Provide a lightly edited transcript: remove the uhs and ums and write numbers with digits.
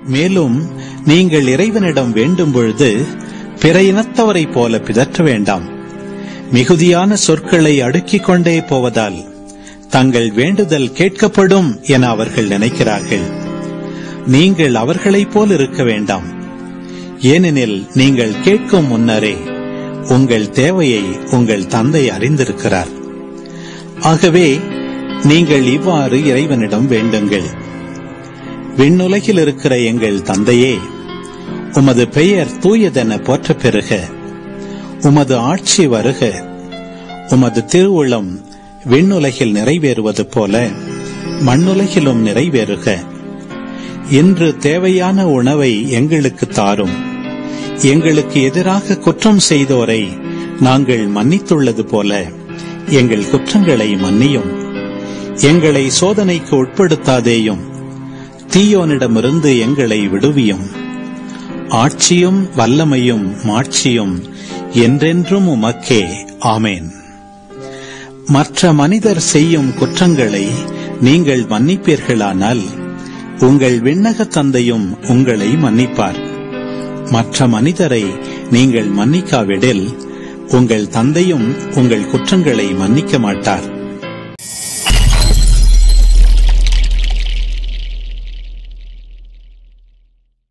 மேலும் நீங்கள் இறைவனிடம் வேண்டும் பொழுது பிற இனத்தவரைப் போல பிதற்ற வேண்டாம். மிகுதியான சொற்களை அடுக்கிக் கொண்டே போவதால் தங்கள் வேண்டுதல் கேட்கப்படும் என அவர்கள் நினைக்கிறார்கள். நீங்கள் அவர்களைப் போல் இருக்க வேண்டாம். ஏனெனில் நீங்கள் கேட்கும் முன்னரே உங்கள் தேவையை உங்கள் தந்தை அறிந்திருக்கிறார். ஆகவே நீங்கள் இவ்வாறு இறைவனிடம் வேண்டுங்கள். விண்ணுலகில் இருக்கிற எங்கள் தந்தையே, உமது பெயர் தூயதென போற்ற பெறுக. உமது ஆட்சி வருக. உமது திருவுளம் விண்ணுலகில் நிறைவேறுவது போல மண்ணுலகிலும் நிறைவேறுக. இன்று தேவையான உணவை எங்களுக்கு தாரும். எங்களுக்கு எதிராக குற்றம் செய்தோரை நாங்கள் மன்னித்துள்ளது போல எங்கள் குற்றங்களை மன்னியும். எங்களை சோதனைக்கு உட்படுத்தாதேயும். தீயோனிடமிருந்து எங்களை விடுவியும். ஆட்சியும் வல்லமையும் மாட்சியும் என்றென்றும் உமக்கே. ஆமேன். மற்ற மனிதர் செய்யும் குற்றங்களை நீங்கள் மன்னிப்பீர்களானால் உங்கள் விண்ணக தந்தையும் உங்களை மன்னிப்பார். மற்ற மனிதரை நீங்கள் மன்னிக்காவிடில் உங்கள் தந்தையும் உங்கள் குற்றங்களை மன்னிக்க மாட்டார்.